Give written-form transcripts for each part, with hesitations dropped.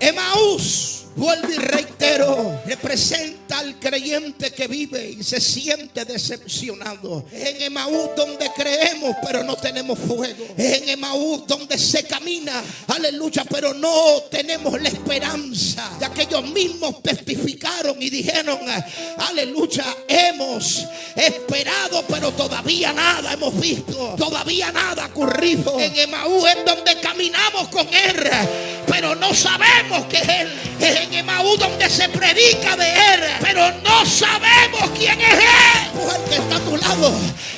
Emaús, vuelvo y reitero, representa al creyente que vive y se siente decepcionado. En Emaús donde creemos pero no tenemos fuego. En Emaús donde se camina, aleluya, pero no tenemos la esperanza. Ya que ellos mismos testificaron y dijeron, aleluya, hemos esperado pero todavía nada hemos visto, todavía nada ha ocurrido. En Emaús es donde caminamos con Él, pero no sabemos que es Él. Es en Emaús donde se predica de Él, pero no sabemos quién es Él. Mujer que está a tu lado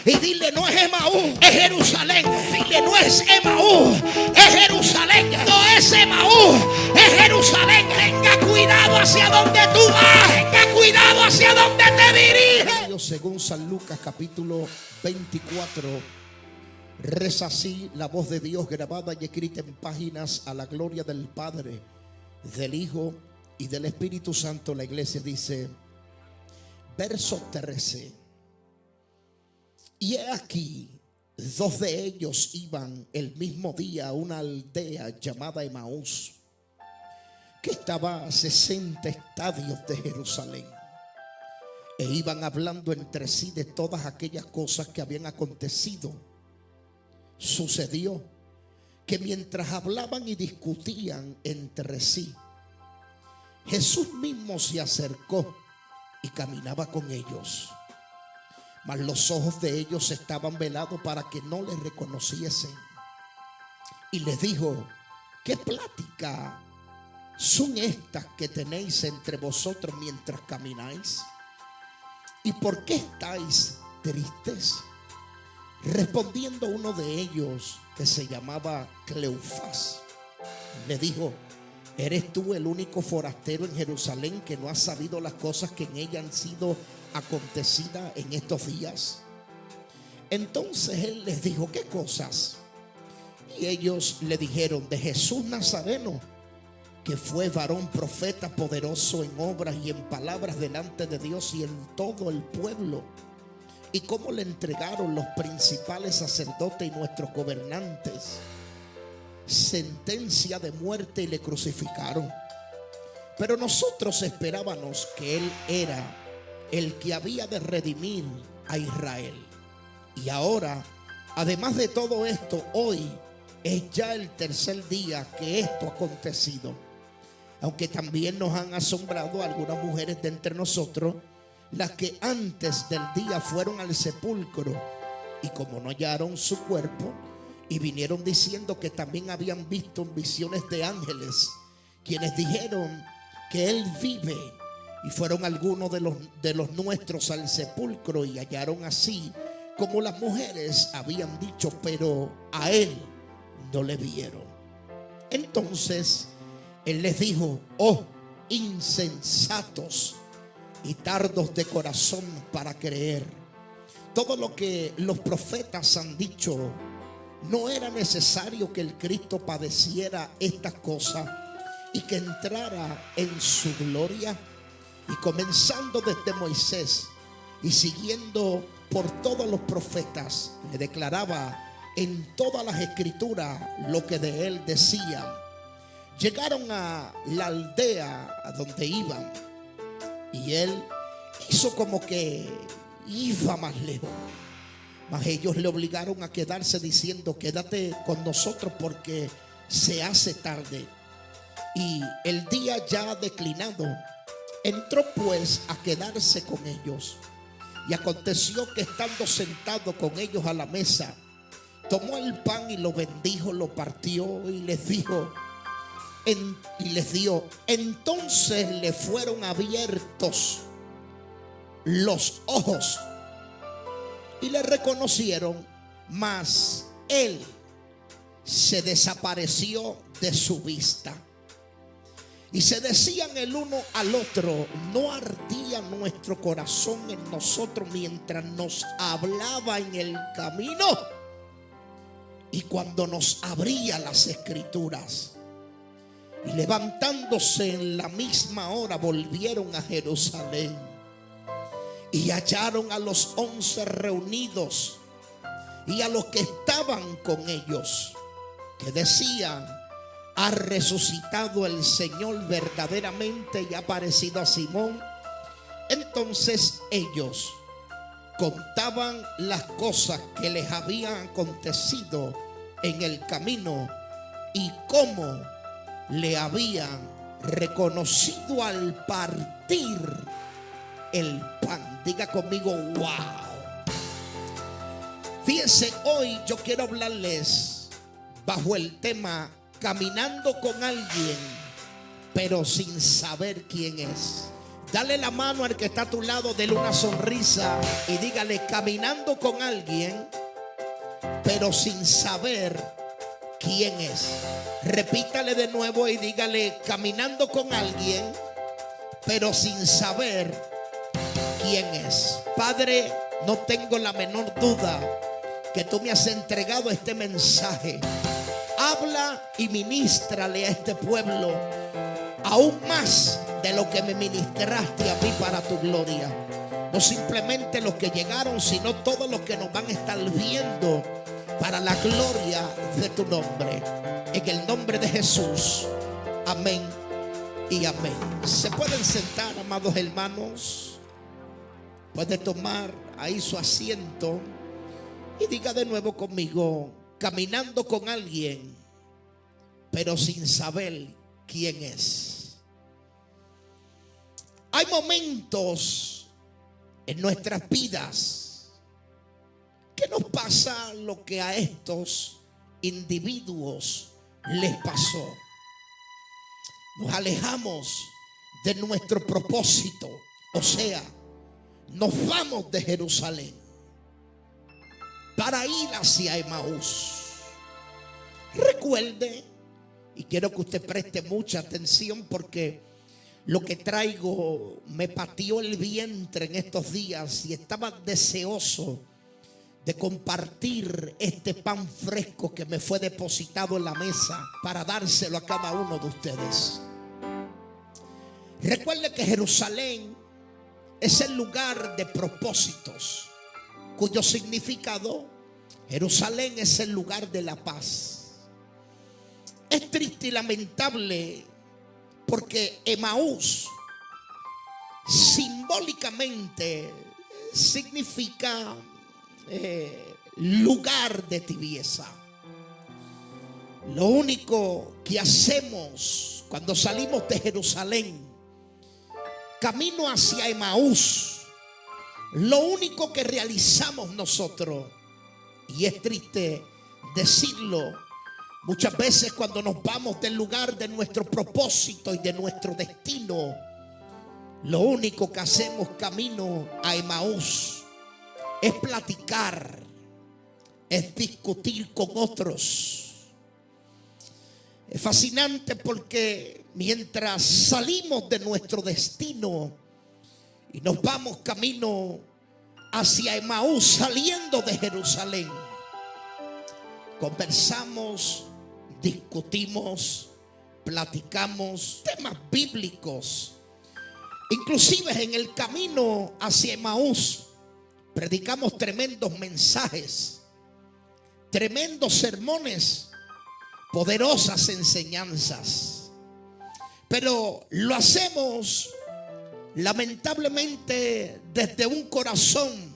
y dile: no es Emaús, es Jerusalén. Dile: no es Emaús, es Jerusalén. No es Emaús, es Jerusalén. Tenga cuidado hacia donde tú vas. Tenga cuidado hacia donde te diriges. Según San Lucas capítulo 24, reza así la voz de Dios, grabada y escrita en páginas, a la gloria del Padre, del Hijo y del Espíritu Santo. La iglesia dice, verso 13: y he aquí, dos de ellos iban el mismo día a una aldea llamada Emaús, que estaba a 60 estadios de Jerusalén, e iban hablando entre sí de todas aquellas cosas que habían acontecido. Sucedió que mientras hablaban y discutían entre sí, Jesús mismo se acercó y caminaba con ellos, mas los ojos de ellos estaban velados para que no le reconociesen. Y les dijo: ¿qué plática son estas que tenéis entre vosotros mientras camináis? ¿Y por qué estáis tristes? Respondiendo uno de ellos, que se llamaba Cleofás, le dijo: ¿eres tú el único forastero en Jerusalén que no has sabido las cosas que en ella han sido acontecidas en estos días? Entonces él les dijo: ¿qué cosas? Y ellos le dijeron: de Jesús Nazareno, que fue varón profeta, poderoso en obras y en palabras delante de Dios y en todo el pueblo, y cómo le entregaron los principales sacerdotes y nuestros gobernantes sentencia de muerte y le crucificaron. Pero nosotros esperábamos que Él era el que había de redimir a Israel. Y ahora, además de todo esto, hoy es ya el tercer día que esto ha acontecido. Aunque también nos han asombrado algunas mujeres de entre nosotros, las que antes del día fueron al sepulcro, y como no hallaron su cuerpo, y vinieron diciendo que también habían visto visiones de ángeles, quienes dijeron que Él vive. Y fueron algunos de los nuestros al sepulcro y hallaron así como las mujeres habían dicho, pero a Él no le vieron. Entonces Él les dijo: oh insensatos y tardos de corazón para creer todo lo que los profetas han dicho. ¿No era necesario que el Cristo padeciera estas cosas y que entrara en su gloria? Y comenzando desde Moisés y siguiendo por todos los profetas, le declaraba en todas las escrituras lo que de él decían. Llegaron a la aldea a donde iban, y él hizo como que iba más lejos, mas ellos le obligaron a quedarse diciendo: quédate con nosotros porque se hace tarde. Y el día ya declinado, entró pues a quedarse con ellos. Y aconteció que estando sentado con ellos a la mesa, tomó el pan y lo bendijo, lo partió y les dijo, y les dio. Entonces le fueron abiertos los ojos y le reconocieron, mas él se desapareció de su vista. Y se decían el uno al otro: ¿no ardía nuestro corazón en nosotros mientras nos hablaba en el camino y cuando nos abría las escrituras? Y levantándose en la misma hora, volvieron a Jerusalén y hallaron a los 11 reunidos y a los que estaban con ellos, que decían: ha resucitado el Señor verdaderamente y ha aparecido a Simón. Entonces ellos contaban las cosas que les habían acontecido en el camino y cómo le habían reconocido al partir el pan. Diga conmigo, wow. Fíjense, hoy yo quiero hablarles bajo el tema caminando con alguien, pero sin saber quién es. Dale la mano al que está a tu lado, dele una sonrisa y dígale: caminando con alguien, pero sin saber quién es. Repítale de nuevo y dígale: caminando con alguien, pero sin saber quién es. Padre, no tengo la menor duda que tú me has entregado este mensaje. Habla y ministrale a este pueblo aún más de lo que me ministraste a mí para tu gloria. No simplemente los que llegaron, sino todos los que nos van a estar viendo para la gloria de tu nombre. En el nombre de Jesús. Amén y amén. ¿Se pueden sentar, amados hermanos? Puede tomar ahí su asiento y diga de nuevo conmigo: caminando con alguien, pero sin saber quién es. Hay momentos en nuestras vidas que nos pasa lo que a estos individuos les pasó. Nos alejamos de nuestro propósito, o sea, nos vamos de Jerusalén para ir hacia Emaús. Recuerde, y quiero que usted preste mucha atención porque lo que traigo me pateó el vientre en estos días y estaba deseoso de compartir este pan fresco que me fue depositado en la mesa para dárselo a cada uno de ustedes. Recuerde que Jerusalén es el lugar de propósitos, cuyo significado, Jerusalén es el lugar de la paz. Es triste y lamentable porque Emaús simbólicamente significa lugar de tibieza. Lo único que hacemos cuando salimos de Jerusalén camino hacia Emaús, lo único que realizamos nosotros, y es triste decirlo, muchas veces cuando nos vamos del lugar de nuestro propósito y de nuestro destino, lo único que hacemos camino a Emaús es platicar, es discutir con otros. Es fascinante porque mientras salimos de nuestro destino y nos vamos camino hacia Emaús, saliendo de Jerusalén, conversamos, discutimos, platicamos temas bíblicos. Inclusive en el camino hacia Emaús predicamos tremendos mensajes, tremendos sermones, poderosas enseñanzas. Pero lo hacemos lamentablemente desde un corazón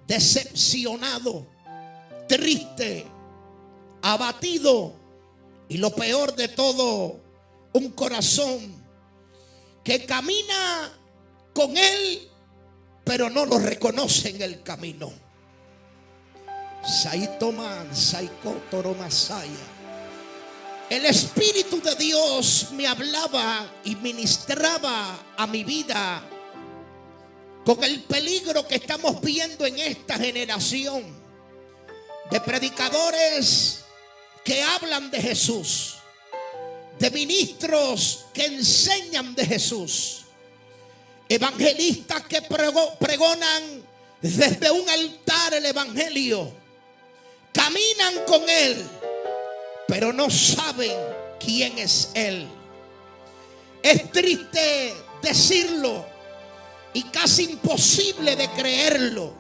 decepcionado, triste, abatido y lo peor de todo, un corazón que camina con Él pero no lo reconoce en el camino. El Espíritu de Dios me hablaba y ministraba a mi vida con el peligro que estamos viendo en esta generación de predicadores que hablan de Jesús, de ministros que enseñan de Jesús, evangelistas que pregonan desde un altar el evangelio, caminan con Él, pero no saben quién es Él. Es triste decirlo y casi imposible de creerlo,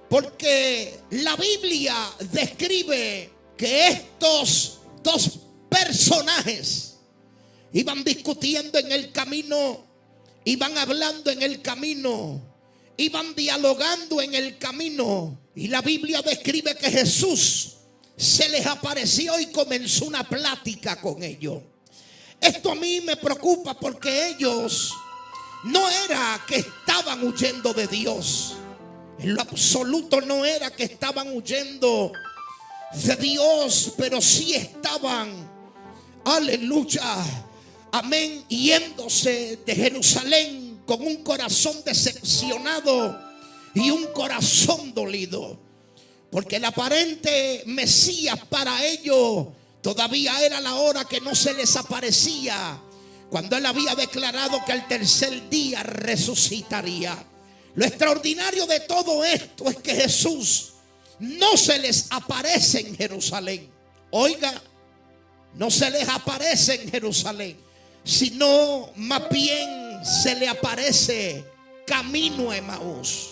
porque la Biblia describe que estos dos personajes. Iban discutiendo en el camino, iban hablando en el camino, iban dialogando en el camino. Y la Biblia describe que Jesús se les apareció y comenzó una plática con ellos. Esto a mí me preocupa porque ellos no era que estaban huyendo de Dios. En lo absoluto no era que estaban huyendo de Dios, pero sí estaban, aleluya, amén, yéndose de Jerusalén con un corazón decepcionado y un corazón dolido. Porque el aparente Mesías para ellos todavía era la hora que no se les aparecía, cuando él había declarado que al tercer día resucitaría. Lo extraordinario de todo esto es que Jesús no se les aparece en Jerusalén. Oiga, no se les aparece en Jerusalén, sino más bien se le aparece camino a Emaús.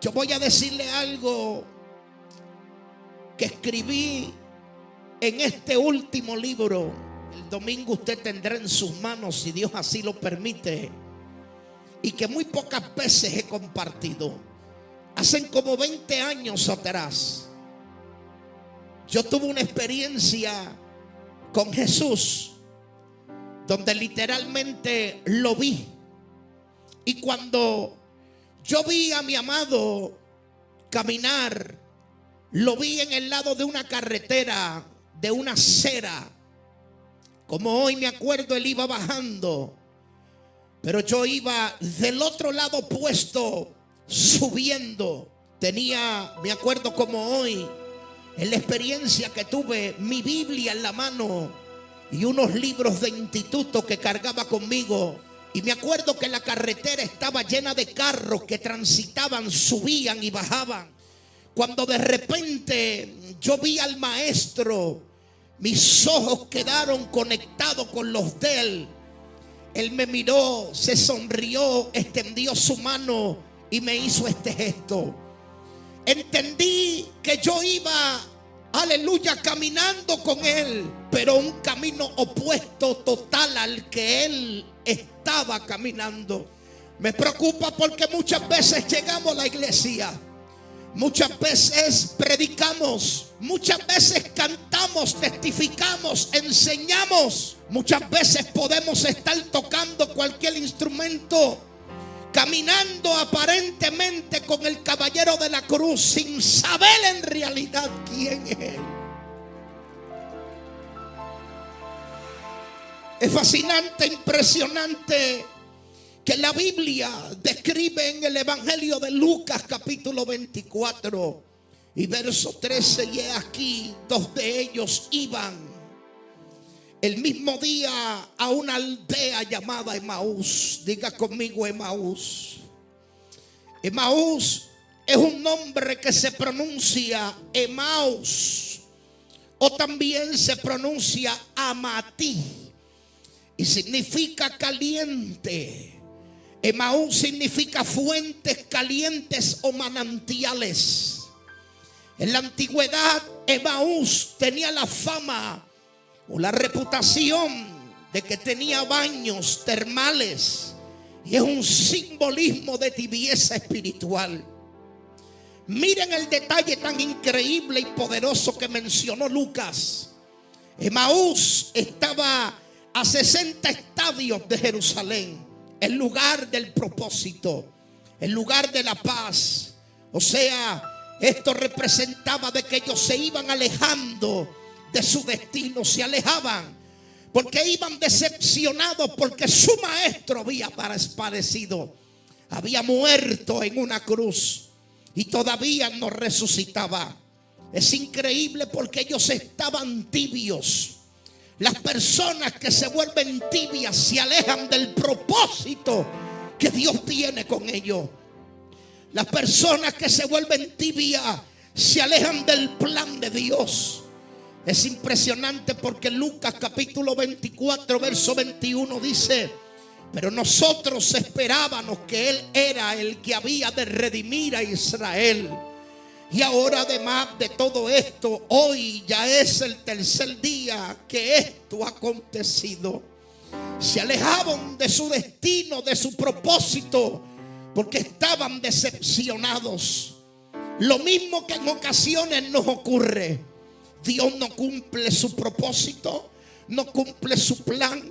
Yo voy a decirle algo que escribí en este último libro. El domingo usted tendrá en sus manos, si Dios así lo permite, y que muy pocas veces he compartido. Hace como 20 años atrás, yo tuve una experiencia con Jesús donde literalmente lo vi. Y cuando yo vi a mi amado caminar, lo vi en el lado de una carretera, de una acera. Como hoy me acuerdo, él iba bajando, pero yo iba del otro lado opuesto, subiendo. Tenía, me acuerdo como hoy, en la experiencia que tuve, mi Biblia en la mano y unos libros de instituto que cargaba conmigo. Y me acuerdo que la carretera estaba llena de carros que transitaban, subían y bajaban. Cuando de repente yo vi al maestro, mis ojos quedaron conectados con los de él. Él me miró, se sonrió, extendió su mano y me hizo este gesto. Entendí que yo iba, aleluya, caminando con él, pero un camino opuesto total al que él estaba caminando. Me preocupa porque muchas veces llegamos a la iglesia, muchas veces predicamos, muchas veces cantamos, testificamos, enseñamos. Muchas veces podemos estar tocando cualquier instrumento, caminando aparentemente con el caballero de la cruz, sin saber en realidad quién es él. Es fascinante, impresionante que la Biblia describe en el Evangelio de Lucas capítulo 24 y verso 13, y aquí dos de ellos iban el mismo día a una aldea llamada Emaús. Diga conmigo Emaús. Emaús es un nombre que se pronuncia Emaús, o también se pronuncia Amatí, y significa caliente. Emaús significa fuentes calientes o manantiales. En la antigüedad, Emaús tenía la fama o la reputación de que tenía baños termales, y es un simbolismo de tibieza espiritual. Miren el detalle tan increíble y poderoso que mencionó Lucas. Emaús estaba a 60 estadios de Jerusalén, el lugar del propósito, el lugar de la paz. O sea, esto representaba de que ellos se iban alejando de su destino, se alejaban porque iban decepcionados, porque su maestro había parecido, había muerto en una cruz y todavía no resucitaba. Es increíble porque ellos estaban tibios. Las personas que se vuelven tibias se alejan del propósito que Dios tiene con ellos. Las personas que se vuelven tibias se alejan del plan de Dios. Es impresionante porque Lucas capítulo 24 verso 21 dice: pero nosotros esperábamos que Él era el que había de redimir a Israel. Y ahora, además de todo esto, hoy ya es el tercer día que esto ha acontecido. Se alejaban de su destino, de su propósito, porque estaban decepcionados. Lo mismo que en ocasiones nos ocurre. Dios no cumple su propósito, no cumple su plan,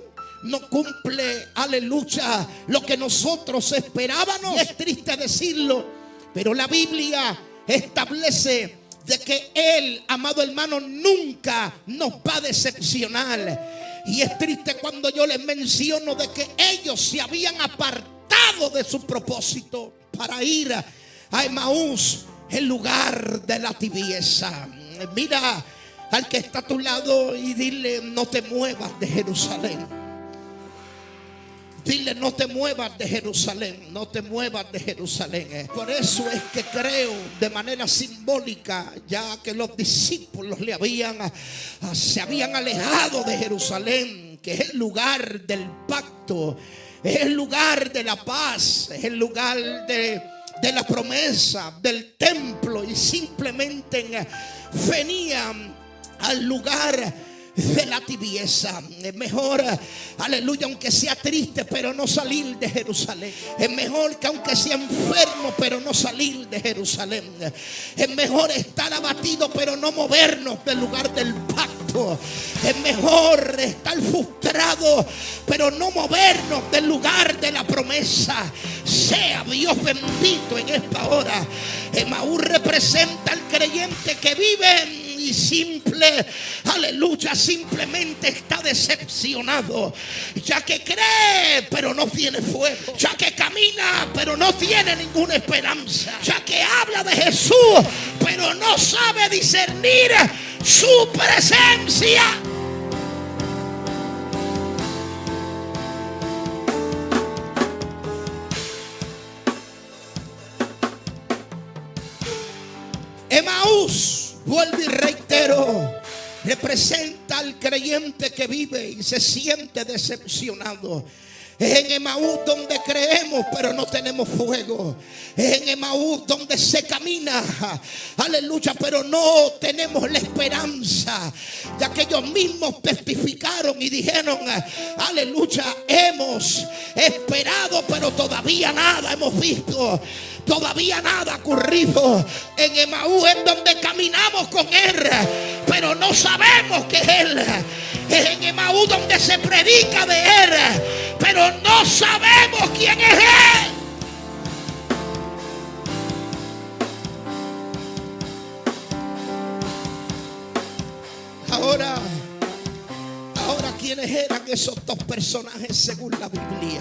no cumple, aleluya, lo que nosotros esperábamos. Y es triste decirlo, pero la Biblia establece de que Él, amado hermano, nunca nos va a decepcionar. Y es triste cuando yo les menciono de que ellos se habían apartado de su propósito para ir a Emaús, el lugar de la tibieza. Mira al que está a tu lado y dile: no te muevas de Jerusalén. Dile: no te muevas de Jerusalén, no te muevas de Jerusalén. Por eso es que creo de manera simbólica, ya que los discípulos se habían alejado de Jerusalén, que es el lugar del pacto, es el lugar de la paz, es el lugar de la promesa, del templo, y simplemente venían al lugar de la tibieza. Es mejor, aleluya, aunque sea triste, pero no salir de Jerusalén. Es mejor que aunque sea enfermo, pero no salir de Jerusalén. Es mejor estar abatido, pero no movernos del lugar del pacto. Es mejor estar frustrado, pero no movernos del lugar de la promesa. Sea Dios bendito en esta hora. Emaús representa al creyente que vive y simple, aleluya, simplemente está decepcionado, ya que cree pero no tiene fuego, ya que camina pero no tiene ninguna esperanza, ya que habla de Jesús pero no sabe discernir su presencia. Emaús, vuelvo y reitero, representa al creyente que vive y se siente decepcionado. Es en Emaús donde creemos pero no tenemos fuego. Es en Emaús donde se camina, aleluya, pero no tenemos la esperanza. Ya que ellos mismos testificaron y dijeron: aleluya, hemos esperado pero todavía nada hemos visto. Todavía nada ha ocurrido. En Emaús es donde caminamos con Él, pero no sabemos que es Él. Es en Emaús donde se predica de Él, pero no sabemos quién es Él. Ahora, ¿quiénes eran esos dos personajes según la Biblia?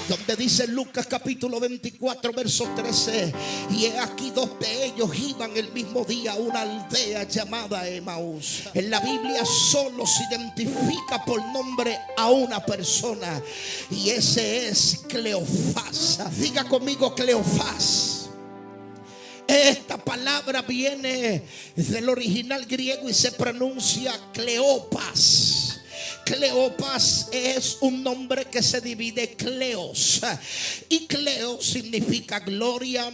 Donde dice Lucas capítulo 24 verso 13: y he aquí dos de ellos iban el mismo día a una aldea llamada Emaús. En la Biblia solo se identifica por nombre a una persona, y ese es Cleofás. Diga conmigo: Cleofás. Esta palabra viene del original griego y se pronuncia Cleopas. Cleopas es un nombre que se divide Cleos, y Cleos significa gloria,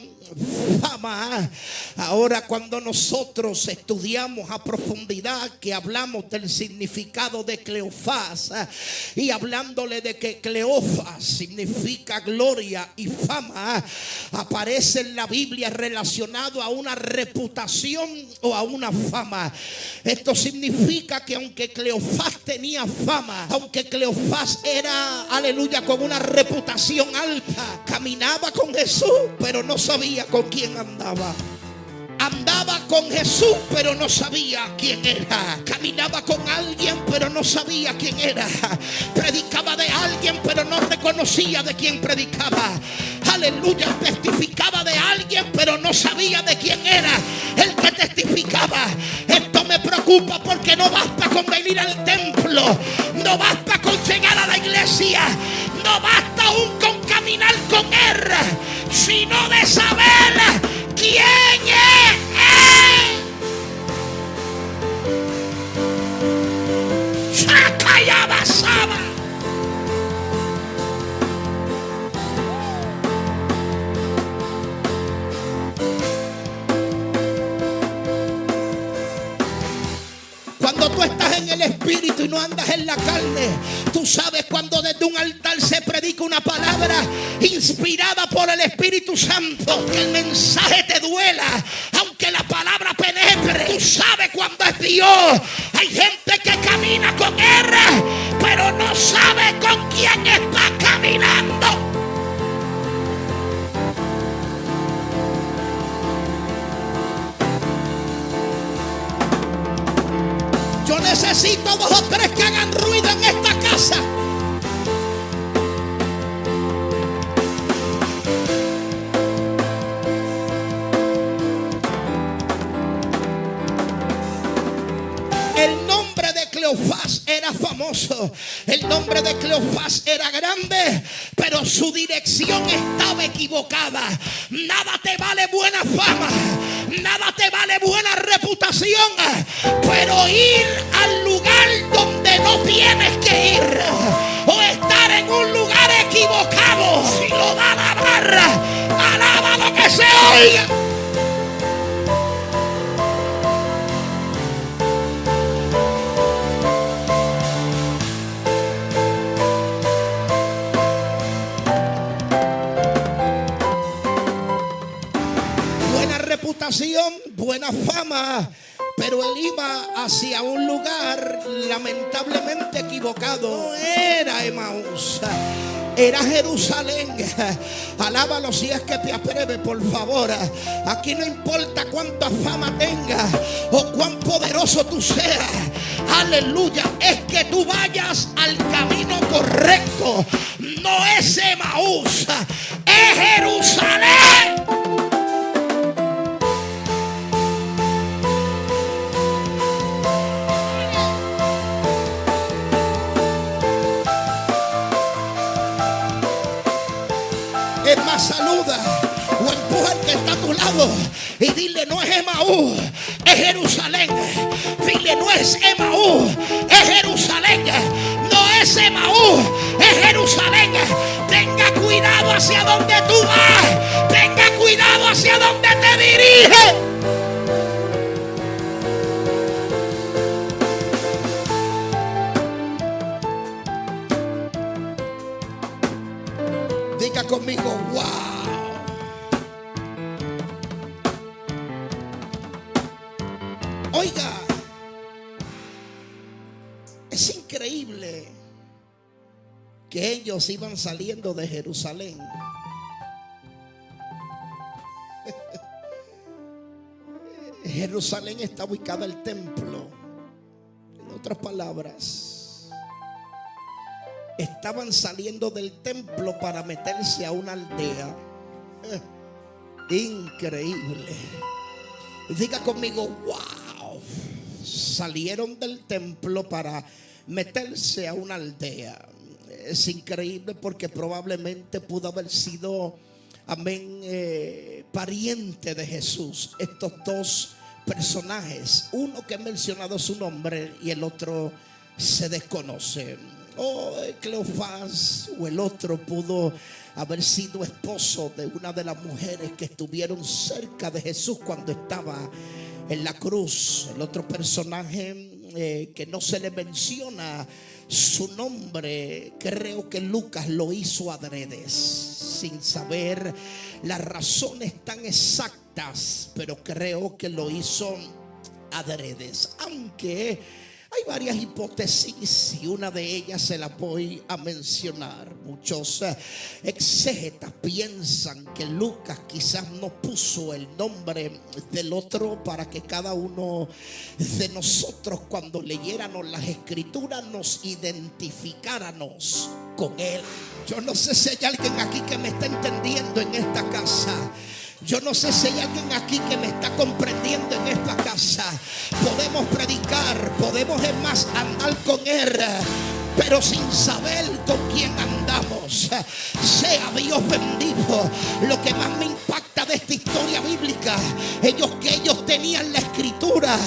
fama. Ahora, cuando nosotros estudiamos a profundidad, que hablamos del significado de Cleofás, y hablándole de que Cleofás significa gloria y fama, aparece en la Biblia relacionado a una reputación o a una fama. Esto significa que aunque Cleofás tenía fama, aunque Cleofás era, aleluya, con una reputación alta, caminaba con Jesús pero no sabía con quién andaba. Andaba con Jesús pero no sabía quién era. Caminaba con alguien pero no sabía quién era. Predicaba de alguien pero no reconocía de quién predicaba. Aleluya, testificaba de alguien pero no sabía de quién era el que testificaba. Esto me preocupa porque no basta con venir al templo, no basta con llegar a la iglesia, no basta aún con caminar con Él, sino de saber quién es Él. Shakaya Basaba. en la carne. Tú sabes cuando desde un altar se predica una palabra inspirada por el Espíritu Santo, aunque el mensaje te duela, aunque la palabra penetre, tú sabes cuando es Dios. Hay gente que camina con Él, pero no sabe con quién está caminando. Yo necesito 2 o 3 que hagan ruido en esta casa. El nombre de Cleofás era famoso. El nombre de Cleofás era grande, pero su dirección estaba equivocada. Nada te vale buena fama, nada te vale buena reputación, pero ir al lugar donde no tienes que ir, o estar en un lugar equivocado. Si lo da la barra, alaba lo que se oiga. Reputación, buena fama, pero él iba hacia un lugar lamentablemente equivocado. No era Emaús, era Jerusalén. Alábalo si es que te atreve, por favor. Aquí no importa cuánta fama tengas o cuán poderoso tú seas. Aleluya, es que tú vayas al camino correcto. No es Emaús, es Jerusalén. Es más, saluda o empuja al que está a tu lado y dile: no es Emaús, es Jerusalén. Dile: no es Emaús, es Jerusalén. No es Emaús, es Jerusalén. Tenga cuidado hacia donde tú vas. Tenga cuidado hacia donde te diriges. Diga conmigo: wow. Oiga, es increíble que ellos iban saliendo de Jerusalén. Jerusalén está ubicada el templo. En otras palabras, estaban saliendo del templo para meterse a una aldea. Increíble. Diga conmigo: wow. Salieron del templo para meterse a una aldea. Es increíble porque probablemente pudo haber sido, amén, pariente de Jesús. Estos 2 personajes, uno que he mencionado su nombre y el otro se desconoce. Cleofás o el otro pudo haber sido esposo de una de las mujeres que estuvieron cerca de Jesús cuando estaba en la cruz. El otro personaje que no se le menciona su nombre, creo que Lucas lo hizo adredes, sin saber las razones tan exactas, pero creo que lo hizo adredes. Aunque hay varias hipótesis y una de ellas se la voy a mencionar. Muchos exégetas piensan que Lucas quizás no puso el nombre del otro para que cada uno de nosotros, cuando leyéramos las escrituras, nos identificáramos con él. Yo no sé si hay alguien aquí que me está entendiendo en esta casa. Yo no sé si hay alguien aquí que me está comprendiendo en esta casa. Podemos predicar, podemos es más andar con él, pero sin saber con quién andamos. Sea Dios bendito. Lo que más me impacta de esta historia bíblica, que ellos tenían la escritura,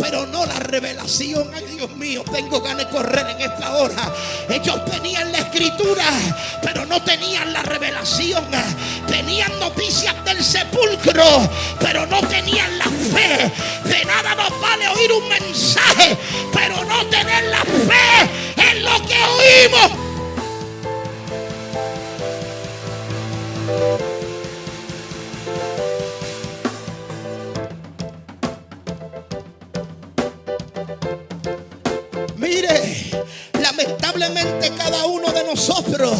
pero no la revelación. Ay, Dios mío, tengo ganas de correr en esta hora. Ellos tenían la escritura, pero no tenían la revelación. Tenían noticias del sepulcro, pero no tenían la fe. De nada nos vale oír un mensaje, pero no tener la fe en lo que oímos. Mire, lamentablemente cada uno de nosotros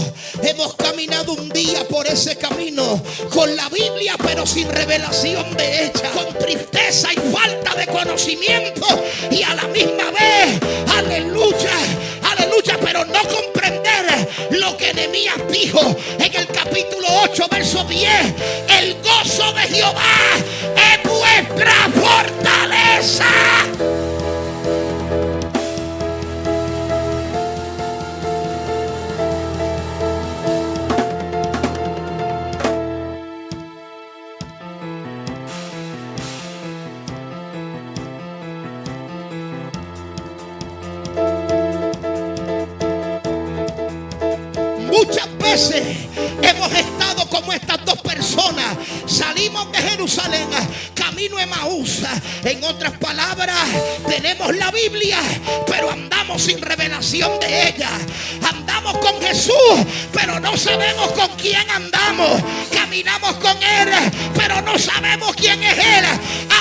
hemos caminado un día por ese camino con la Biblia pero sin revelación de ella, con tristeza y falta de conocimiento, y a la misma vez, aleluya, aleluya, pero no comprender lo que Nehemías dijo en el capítulo 8 verso 10: el gozo de Jehová es vuestra fortaleza. Muchas veces hemos estado como estas dos personas. Salimos de Jerusalén camino a Emaús. En otras palabras, tenemos la Biblia pero andamos sin revelación de ella. Andamos con Jesús pero no sabemos con quién andamos. Caminamos con Él pero no sabemos quién es Él.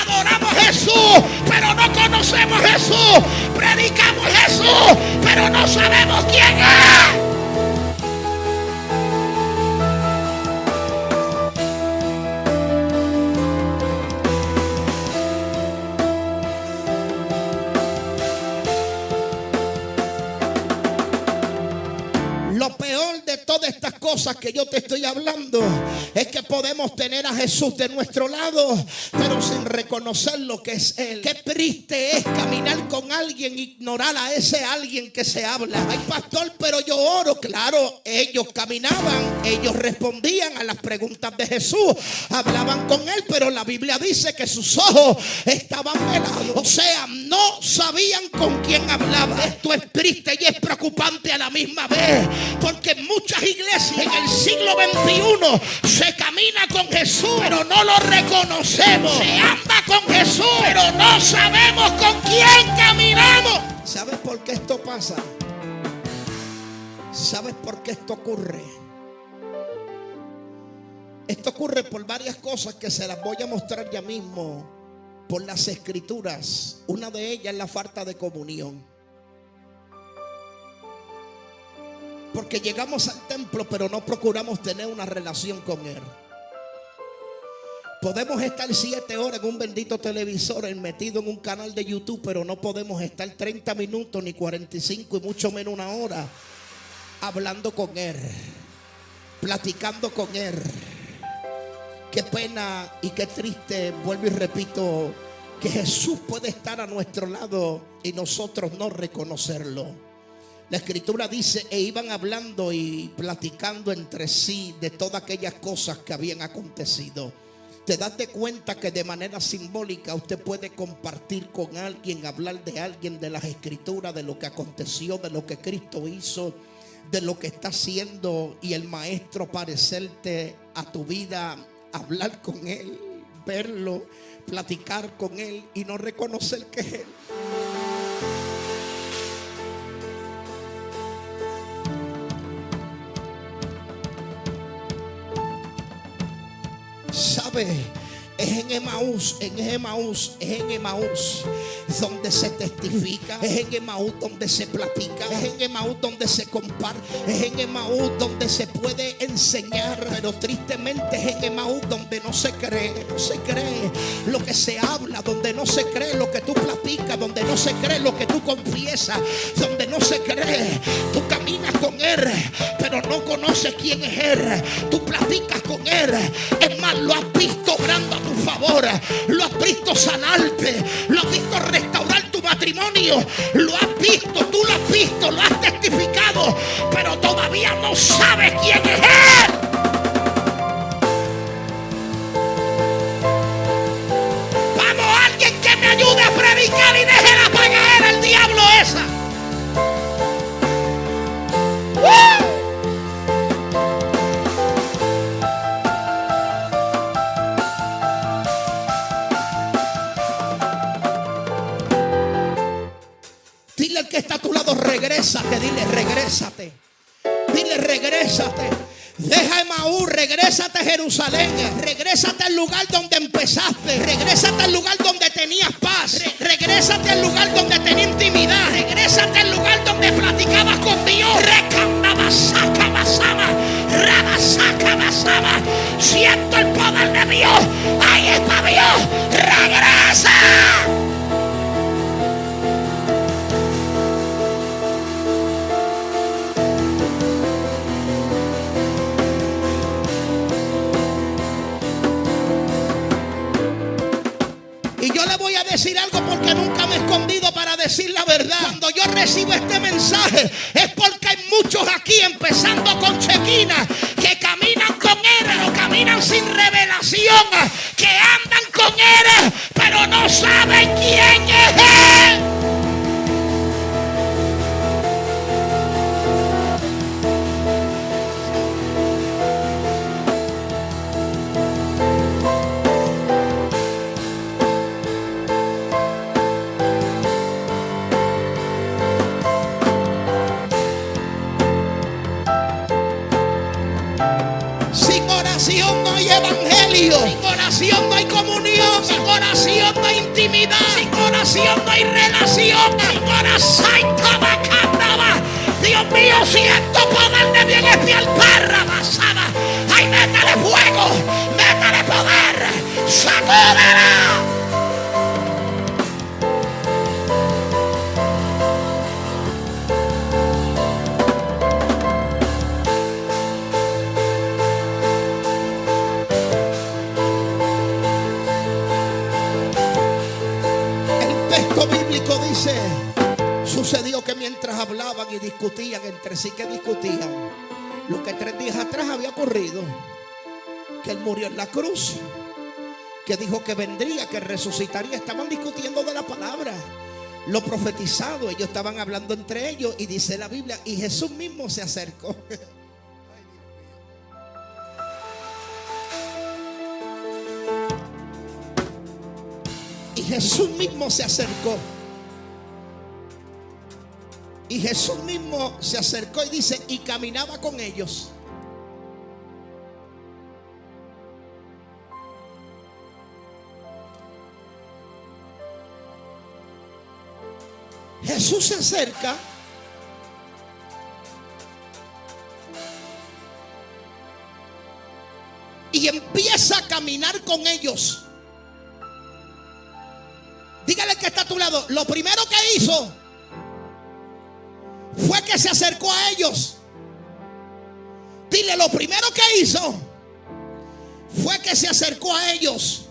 Adoramos a Jesús pero no conocemos a Jesús. Predicamos a Jesús pero no sabemos quién es. Lo peor de todas estas cosas que yo te estoy hablando es que podemos tener a Jesús de nuestro lado pero sin reconocer lo que es Él. Qué triste es caminar con alguien e ignorar a ese alguien que se habla. Ay, pastor, pero yo oro. Claro, ellos caminaban, ellos respondían a las preguntas de Jesús, hablaban con Él, pero la Biblia dice que sus ojos estaban velados. O sea, no sabían con quién hablaba. Esto es triste y es preocupante a la misma vez, porque en muchas iglesias en el siglo XXI se camina con Jesús pero no lo reconocemos. Se anda con Jesús pero no sabemos con quién caminamos. ¿Sabes por qué esto pasa? ¿Sabes por qué esto ocurre? Esto ocurre por varias cosas que se las voy a mostrar ya mismo. Por las escrituras. Una de ellas es la falta de comunión. Porque llegamos al templo pero no procuramos tener una relación con Él. Podemos estar 7 horas en un bendito televisor metido en un canal de YouTube, pero no podemos estar 30 minutos ni 45 y mucho menos una hora hablando con Él, platicando con Él. Qué pena y qué triste, vuelvo y repito, que Jesús puede estar a nuestro lado y nosotros no reconocerlo. La escritura dice: e iban hablando y platicando entre sí de todas aquellas cosas que habían acontecido. Te das de cuenta que de manera simbólica usted puede compartir con alguien, hablar de alguien, de las escrituras, de lo que aconteció, de lo que Cristo hizo, de lo que está haciendo, y el maestro parecerte a tu vida, hablar con Él, verlo, platicar con Él y no reconocer que es Él. ¿Sabe? Es en Emaús, donde se testifica, es en Emaús donde se platica, es en Emaús donde se comparte, es en Emaús donde se puede enseñar. Pero tristemente es en Emaús donde no se cree lo que se habla, donde no se cree lo que tú platicas, donde no se cree lo que tú confiesas, donde no se cree. Tú caminas con Él, pero no conoces quién es Él. Tú platicas con Él, es más, lo has visto obrando a tu favor, lo has visto sanarte, lo has visto restaurar tu matrimonio, lo has visto, tú lo has visto, lo has testificado, pero todavía no sabes quién es Él. Vamos, alguien que me ayude a predicar y deje la pagadera el diablo esa. Dile al que está a tu lado: regresa regrésate, dile regrésate. Dile regrésate. Deja Emaús, regrésate a Jerusalén. Regrésate al lugar donde empezaste. Regrésate al lugar donde tenías paz. Regrésate al lugar donde tenías intimidad. Regrésate al lugar donde platicabas con Dios. Siento el poder de Dios. Ahí está Dios. Regresa. Y yo le voy a decir algo porque nunca me he escondido para decir la verdad. Cuando yo recibo este mensaje es porque hay muchos aquí, empezando con Chequina, que caminan con él, pero caminan sin revelación, que andan con él, pero no saben quién es él. No hay evangelio. Sin oración no hay comunión. Sin oración no hay intimidad. Sin oración no hay relación. Sin oración, Dios mío, siento poder de bien especial. Ay, métale fuego, métale poder, sacúdela. Bíblico dice: sucedió que mientras hablaban y discutían entre sí, que discutían lo que 3 días atrás había ocurrido, que él murió en la cruz, que dijo que vendría, que resucitaría. Estaban discutiendo de la palabra, lo profetizado. Ellos estaban hablando entre ellos y dice la Biblia, y Jesús mismo se acercó. Y Jesús mismo se acercó. Y Jesús mismo se acercó y dice, y caminaba con ellos. Jesús se acerca y empieza a caminar con ellos. Dígale que está a tu lado. Lo primero que hizo fue que se acercó a ellos. Dile, lo primero que hizo fue que se acercó a ellos.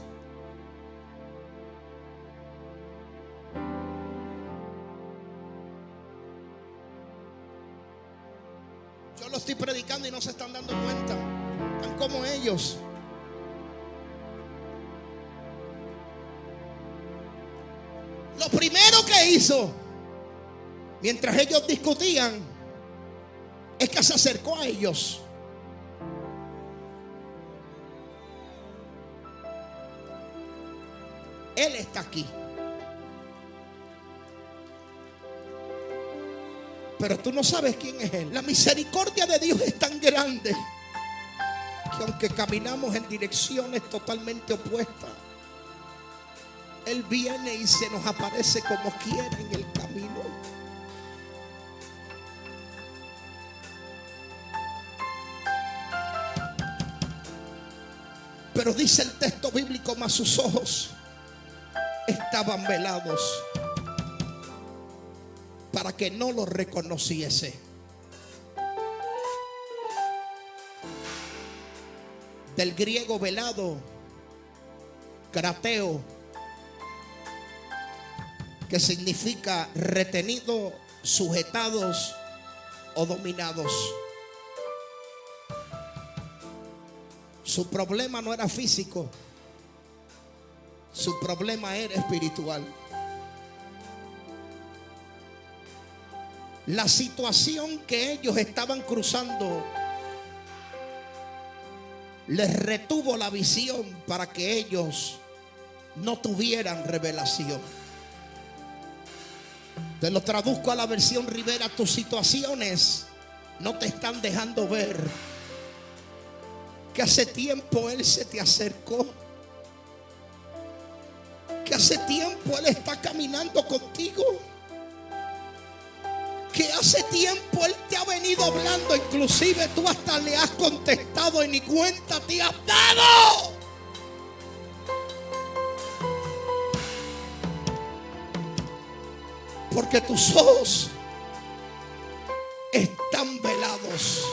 Yo lo estoy predicando y no se están dando cuenta. Están como ellos. Lo primero que hizo mientras ellos discutían es que se acercó a ellos. Él está aquí. Pero tú no sabes quién es Él. La misericordia de Dios es tan grande que aunque caminamos en direcciones totalmente opuestas, Él viene y se nos aparece como quiera en el camino. Pero dice el texto bíblico, mas sus ojos estaban velados para que no lo reconociese. Del griego velado, krateo, que significa retenido, sujetados o dominados. Su problema no era físico, su problema era espiritual. La situación que ellos estaban cruzando les retuvo la visión para que ellos no tuvieran revelación. Te lo traduzco a la versión Rivera. Tus situaciones no te están dejando ver que hace tiempo Él se te acercó, que hace tiempo Él está caminando contigo, que hace tiempo Él te ha venido hablando. Inclusive tú hasta le has contestado y ni cuenta te has dado. Porque tus ojos están velados.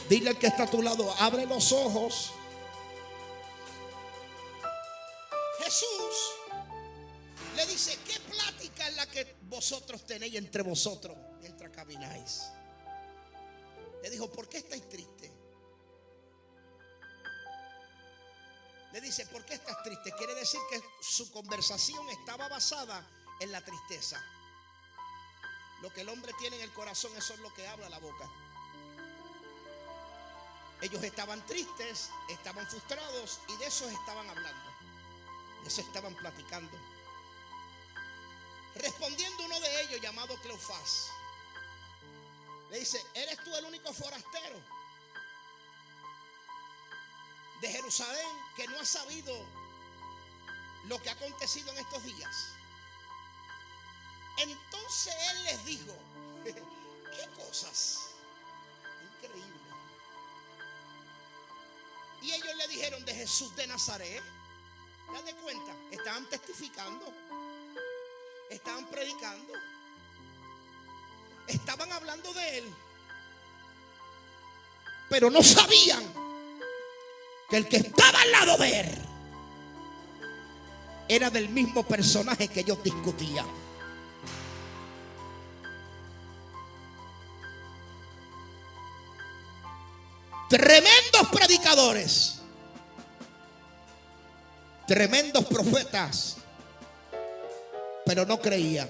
Dile al que está a tu lado, abre los ojos. Jesús le dice, ¿qué plática es la que vosotros tenéis entre vosotros mientras camináis? Le dijo, ¿por qué estáis tristes? Le dice, ¿por qué estás triste? Quiere decir que su conversación estaba basada en la tristeza. Lo que el hombre tiene en el corazón, eso es lo que habla la boca. Ellos estaban tristes, estaban frustrados y de eso estaban hablando. De eso estaban platicando. Respondiendo uno de ellos, llamado Cleofás, le dice, ¿eres tú el único forastero de Jerusalén que no ha sabido lo que ha acontecido en estos días? Entonces él les dijo, ¿qué cosas? Increíble. Y ellos le dijeron, de Jesús de Nazaret. Date cuenta, estaban testificando, estaban predicando, estaban hablando de Él, pero no sabían que el que estaba al lado de Él era del mismo personaje que ellos discutían. Tremendos predicadores, tremendos profetas, pero no creían.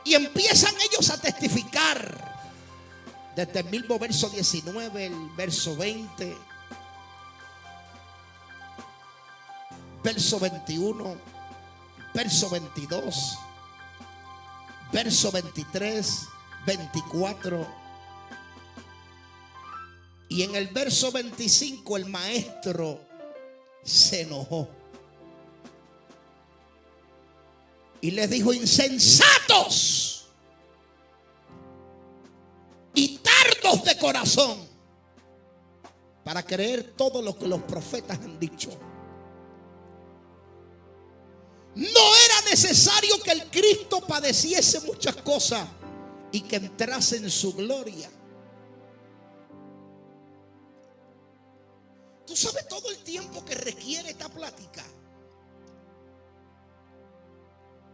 Y empiezan ellos a testificar desde el mismo verso 19, el verso 20, verso 21, verso 22, verso 23, 24. Y en el verso 25 el maestro se enojó y les dijo, insensatos y tardos de corazón para creer todo lo que los profetas han dicho. No era necesario que el Cristo padeciese muchas cosas y que entrase en su gloria. Tú sabes todo el tiempo que requiere esta plática,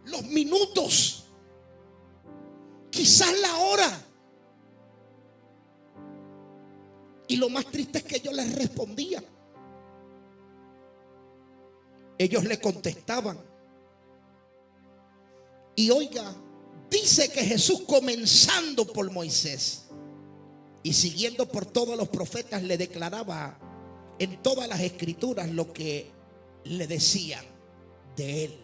los minutos, quizás la hora. Y lo más triste es que ellos les respondían. Ellos le contestaban. Y oiga, dice que Jesús, comenzando por Moisés y siguiendo por todos los profetas, le declaraba en todas las escrituras lo que le decían de él.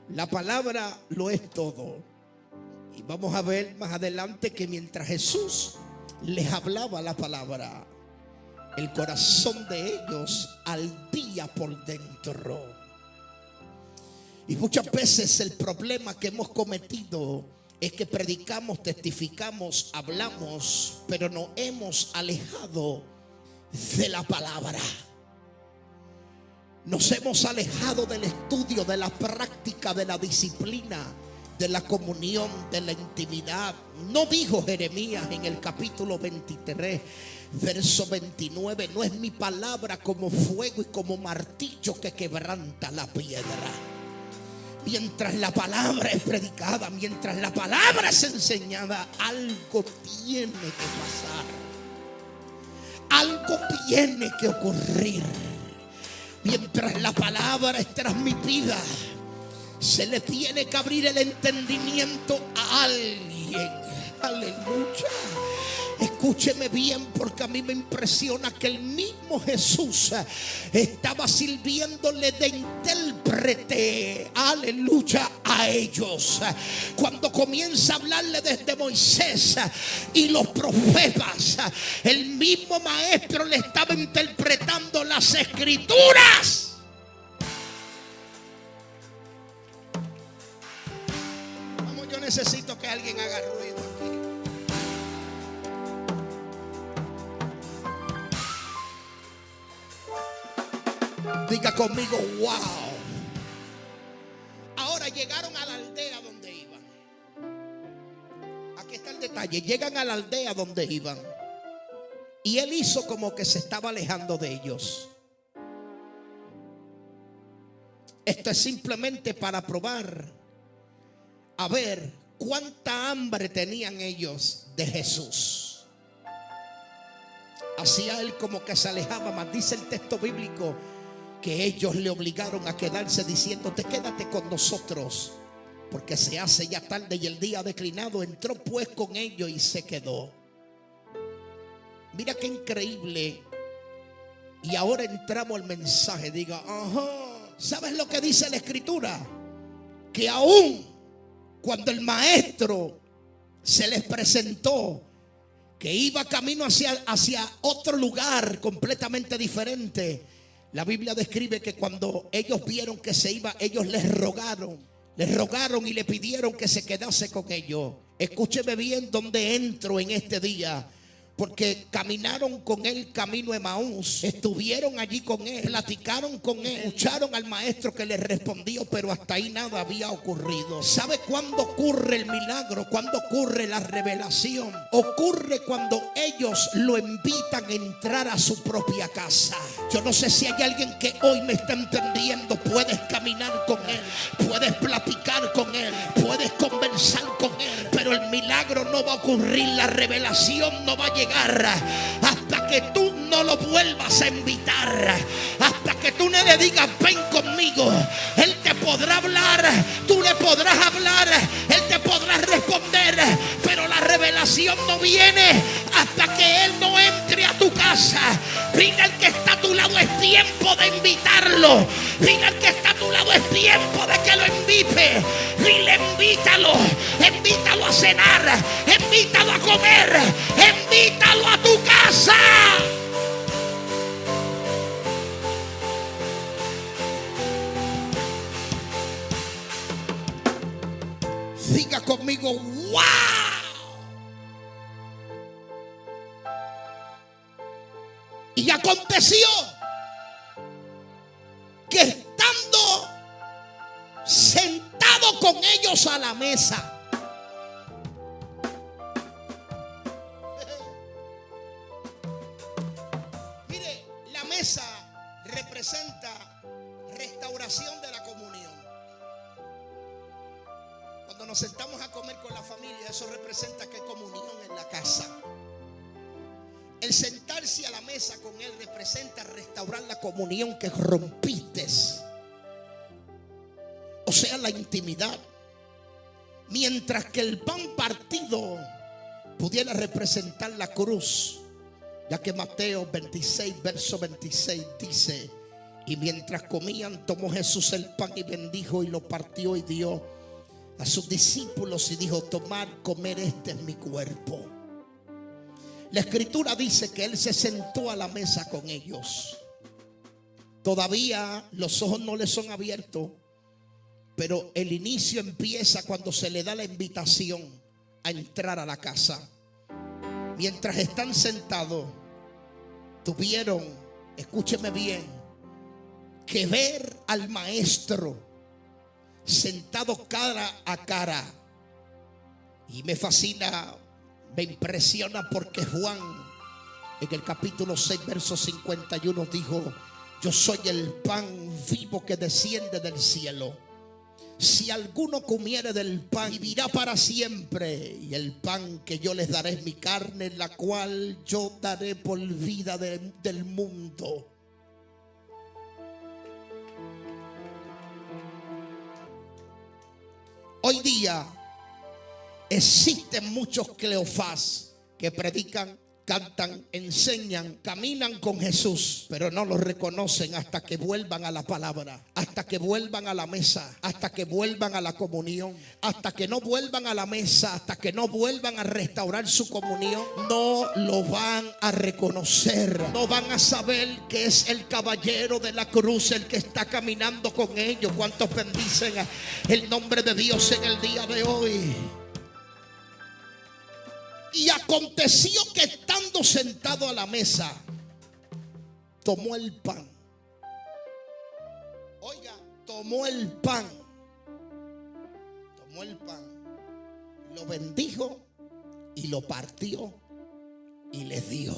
La palabra lo es todo. Y vamos a ver más adelante que mientras Jesús les hablaba la palabra, el corazón de ellos ardía por dentro. Y muchas veces el problema que hemos cometido es que predicamos, testificamos, hablamos, pero nos hemos alejado de la palabra. Nos hemos alejado del estudio, de la práctica, de la disciplina, de la comunión, de la intimidad. ¿No dijo Jeremías en el capítulo 23, verso 29? No es mi palabra como fuego y como martillo que quebranta la piedra. Mientras la palabra es predicada, mientras la palabra es enseñada, algo tiene que pasar. Algo tiene que ocurrir. Mientras la palabra es transmitida, se le tiene que abrir el entendimiento a alguien. Aleluya. Escúcheme bien, porque a mí me impresiona que el mismo Jesús estaba sirviéndole de intérprete, aleluya, a ellos. Cuando comienza a hablarle desde Moisés y los profetas, el mismo maestro le estaba interpretando las escrituras. Vamos, yo necesito que alguien haga ruido aquí. Diga conmigo, wow. Ahora llegaron a la aldea donde iban. Aquí está el detalle. Llegan a la aldea donde iban. Y él hizo como que se estaba alejando de ellos. Esto es simplemente para probar, a ver cuánta hambre tenían ellos de Jesús. Hacía él como que se alejaba, mas dice el texto bíblico que ellos le obligaron a quedarse, diciéndote: quédate con nosotros, porque se hace ya tarde y el día ha declinado. Entró pues con ellos y se quedó. Mira qué increíble. Y ahora entramos al mensaje. Diga, ajá. ¿Sabes lo que dice la escritura? Que aún cuando el maestro se les presentó, que iba camino hacia otro lugar completamente diferente, la Biblia describe que cuando ellos vieron que se iba, ellos les rogaron y le pidieron que se quedase con ellos. Escúcheme bien donde entro en este día, porque caminaron con él camino a Emaús, estuvieron allí con él, platicaron con él, escucharon al maestro que les respondió, pero hasta ahí nada había ocurrido. ¿Sabe cuándo ocurre el milagro? ¿Cuándo ocurre la revelación? Ocurre cuando ellos lo invitan a entrar a su propia casa. Yo no sé si hay alguien que hoy me está entendiendo. Puedes caminar con él, puedes platicar con él, puedes conversar con él, pero el milagro no va a ocurrir, la revelación no va a llegar hasta que tú no lo vuelvas a invitar, hasta que tú no le digas: ven conmigo. Él te podrá hablar, tú le podrás hablar, él te podrá responder, pero la revelación no viene hasta que él no entre a tu casa. Dile al que está a tu lado: es tiempo de invitarlo. Dile al que está a tu lado: es tiempo de que lo invite. Dile: invítalo a cenar, invítalo a comer, invítalo a tu casa. Diga conmigo: wow. Y aconteció que estando sentado con ellos a la mesa, mire, la mesa representa restauración de la comunión. Cuando nos sentamos a comer con la familia, eso representa que hay comunión en la casa. El sentarse a la mesa con él representa restaurar la comunión que rompiste, o sea, la intimidad. Mientras que el pan partido pudiera representar la cruz, ya que Mateo 26 verso 26 dice: y mientras comían, tomó Jesús el pan y bendijo y lo partió y dio a sus discípulos y dijo: tomad, comer, este es mi cuerpo. La escritura dice que él se sentó a la mesa con ellos. Todavía los ojos no les son abiertos, pero el inicio empieza cuando se le da la invitación a entrar a la casa. Mientras están sentados, tuvieron, escúcheme bien, que ver al maestro sentado cara a cara. Y me fascina, me impresiona, porque Juan en el capítulo 6 verso 51 dijo: yo soy el pan vivo que desciende del cielo. Si alguno comiere del pan, vivirá para siempre. Y el pan que yo les daré es mi carne, la cual yo daré por vida del mundo. Hoy día existen muchos Cleofás que predican, cantan, enseñan, caminan con Jesús, pero no lo reconocen hasta que vuelvan a la palabra, hasta que vuelvan a la mesa, hasta que vuelvan a la comunión. Hasta que no vuelvan a la mesa, hasta que no vuelvan a restaurar su comunión, no lo van a reconocer. No van a saber que es el caballero de la cruz el que está caminando con ellos. ¿Cuántos bendicen el nombre de Dios en el día de hoy? Y aconteció que estando sentado a la mesa, tomó el pan. Oiga, tomó el pan. Tomó el pan. Lo bendijo y lo partió y les dio.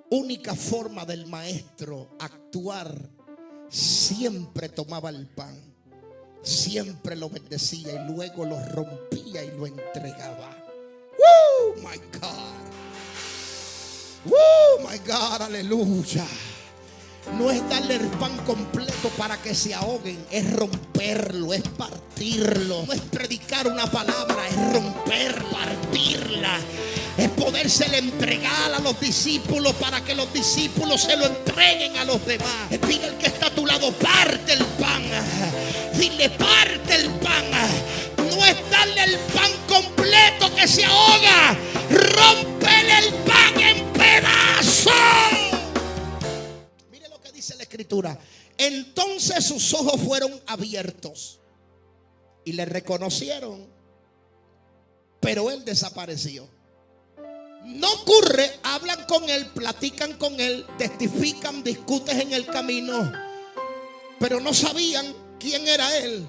Única forma del maestro actuar. Siempre tomaba el pan, siempre lo bendecía y luego lo rompía y lo entregaba. ¡Woo! My God. ¡Woo! My God, aleluya. No es darle el pan completo para que se ahoguen, es romperlo, es partirlo. No es predicar una palabra, es romper, partirla. Es podérsela entregar a los discípulos para que los discípulos se lo entreguen a los demás. Dile al que está a tu lado, parte el pan. Dile, parte el pan. No es darle el pan completo que se ahoga. Rómpele el pan en pedazos. Mire lo que dice la escritura. Entonces sus ojos fueron abiertos y le reconocieron, pero él desapareció. No ocurre, hablan con él, platican con él, testifican, discuten en el camino, pero no sabían quién era él.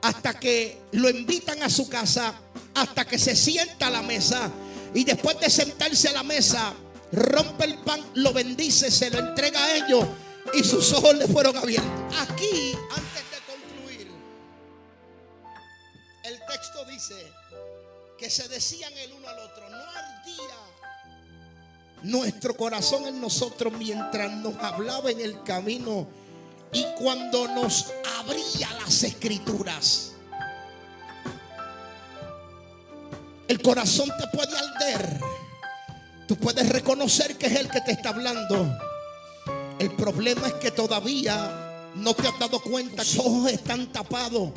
Hasta que lo invitan a su casa, hasta que se sienta a la mesa. Y después de sentarse a la mesa, rompe el pan, lo bendice, se lo entrega a ellos y sus ojos le fueron abiertos. Aquí, antes de concluir, el texto dice que se decían el uno al otro, no ardía nuestro corazón en nosotros mientras nos hablaba en el camino y cuando nos abría las escrituras. El corazón te puede arder. Tú puedes reconocer que es Él que te está hablando. El problema es que todavía no te has dado cuenta. Tus ojos están tapados.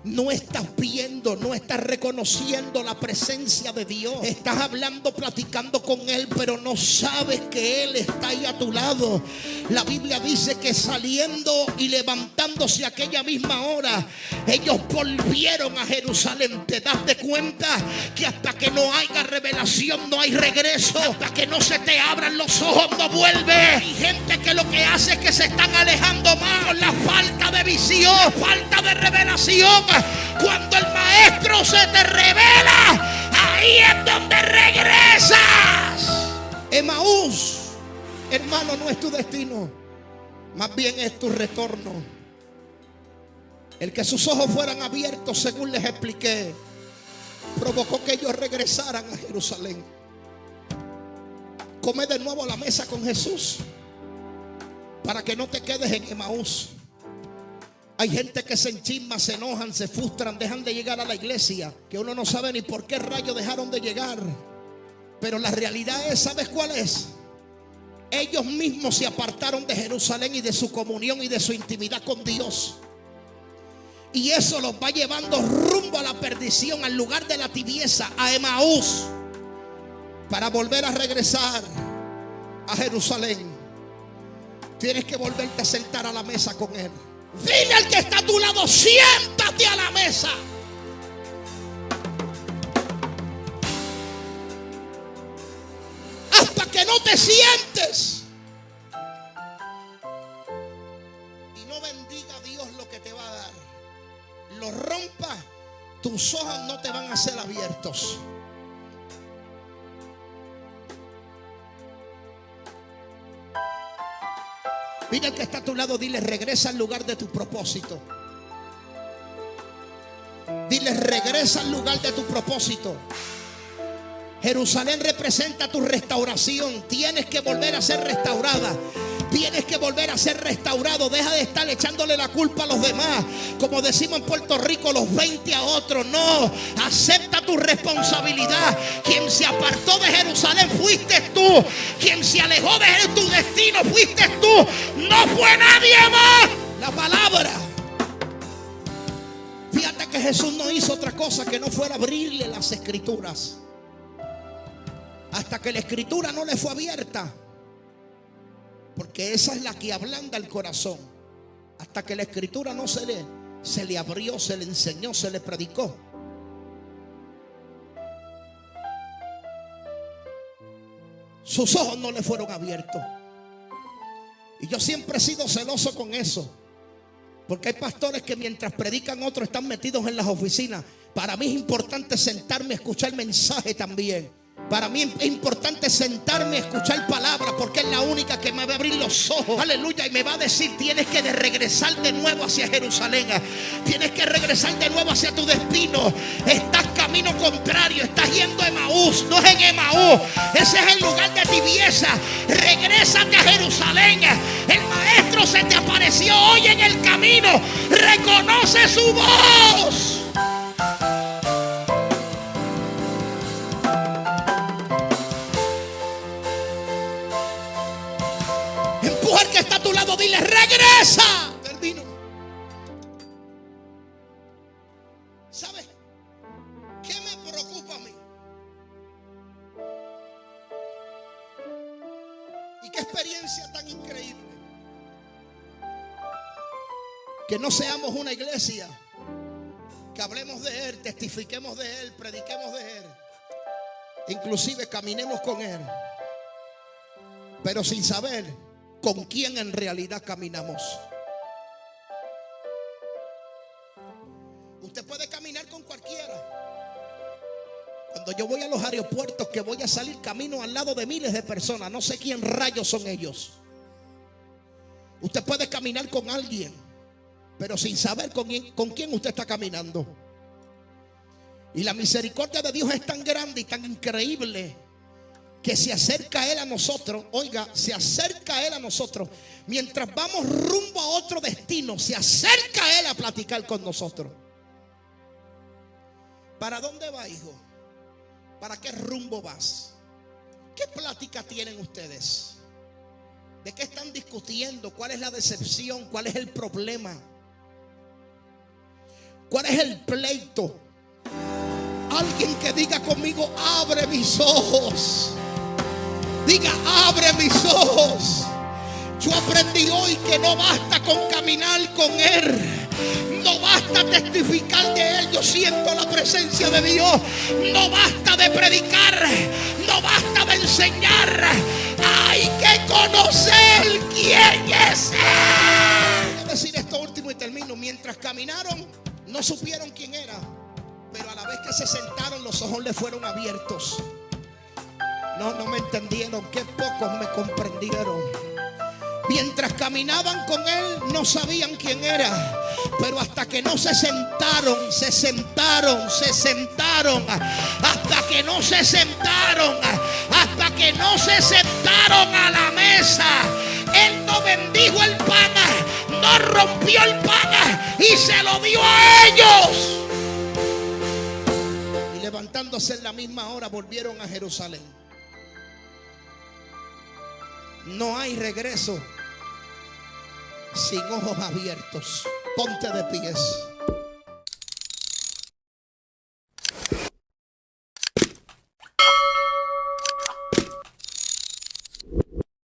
No estás viendo, no estás reconociendo la presencia de Dios. Estás hablando, platicando con Él, pero no sabes que Él está ahí a tu lado. La Biblia dice que saliendo y levantándose aquella misma hora, ellos volvieron a Jerusalén. ¿Te das de cuenta que hasta que no haya revelación no hay regreso? Hasta que no se te abran los ojos no vuelve. Hay gente que lo que hace es que se están alejando más por la falta de visión, falta de revelación. Cuando el maestro se te revela, ahí es donde regresas. Emaús, hermano, no es tu destino, más bien es tu retorno. El que sus ojos fueran abiertos, según les expliqué, provocó que ellos regresaran a Jerusalén. Come de nuevo a la mesa con Jesús para que no te quedes en Emaús. Hay gente que se enchisma, se enojan, se frustran, dejan de llegar a la iglesia, que uno no sabe ni por qué rayos dejaron de llegar. Pero la realidad es, ¿sabes cuál es? Ellos mismos se apartaron de Jerusalén y de su comunión y de su intimidad con Dios. Y eso los va llevando rumbo a la perdición, al lugar de la tibieza, a Emaús, para volver a regresar a Jerusalén. Tienes que volverte a sentar a la mesa con Él. Dile al que está a tu lado, siéntate a la mesa. Hasta que no te sientes y no bendiga a Dios lo que te va a dar, lo rompa, tus ojos no te van a ser abiertos. Mira al que está a tu lado, dile, regresa al lugar de tu propósito. Dile, regresa al lugar de tu propósito. Jerusalén representa tu restauración. Tienes que volver a ser restaurada. Tienes que volver a ser restaurado. Deja de estar echándole la culpa a los demás, como decimos en Puerto Rico, los 20 a otros. No, acepta tu responsabilidad. Quien se apartó de Jerusalén fuiste tú. Quien se alejó de tu destino fuiste tú. No fue nadie más. La palabra. Fíjate que Jesús no hizo otra cosa que no fuera abrirle las escrituras, hasta que la escritura no le fue abierta. Porque esa es la que ablanda el corazón. Hasta que la escritura no se le abrió, se le enseñó, se le predicó. Sus ojos no le fueron abiertos. Y yo siempre he sido celoso con eso. Porque hay pastores que mientras predican otros están metidos en las oficinas. Para mí es importante sentarme a escuchar el mensaje también. Para mí es importante sentarme a escuchar palabra, porque es la única que me va a abrir los ojos. Aleluya. Y me va a decir: tienes que regresar de nuevo hacia Jerusalén. Tienes que regresar de nuevo hacia tu destino. Estás camino contrario. Estás yendo a Emaús. No es en Emaús. Ese es el lugar de tibieza. Regrésate a Jerusalén. El maestro se te apareció hoy en el camino. Reconoce su voz. Empuja al que está a tu lado, dile: regresa. Termino. ¿Sabes qué me preocupa a mí? Y qué experiencia tan increíble. Que no seamos una iglesia que hablemos de Él, testifiquemos de Él, prediquemos de Él, inclusive caminemos con Él, pero sin saber con quién en realidad caminamos. Usted puede caminar con cualquiera. Cuando yo voy a los aeropuertos, que voy a salir, camino al lado de miles de personas. No sé quién rayos son ellos. Usted puede caminar con alguien, pero sin saber con quién usted está caminando. Y la misericordia de Dios es tan grande y tan increíble, que se acerca a Él a nosotros. Oiga, se acerca a Él a nosotros. Mientras vamos rumbo a otro destino, se acerca a Él a platicar con nosotros. ¿Para dónde va, hijo? ¿Para qué rumbo vas? ¿Qué plática tienen ustedes? ¿De qué están discutiendo? ¿Cuál es la decepción? ¿Cuál es el problema? ¿Cuál es el pleito? Alguien que diga conmigo: abre mis ojos. Diga: abre mis ojos. Yo aprendí hoy que no basta con caminar con Él. No basta testificar de Él. Yo siento la presencia de Dios. No basta de predicar. No basta de enseñar. Hay que conocer quién es Él. Voy a decir esto último y termino. Mientras caminaron, no supieron quién era, pero a la vez que se sentaron, los ojos le fueron abiertos. No me entendieron. Qué pocos me comprendieron. Mientras caminaban con Él, no sabían quién era, pero hasta que no se sentaron, hasta que no se sentaron a la mesa, Él no bendijo el pan, no rompió el pan y se lo dio a ellos. Y levantándose en la misma hora, volvieron a Jerusalén. No hay regreso sin ojos abiertos. Ponte de pies.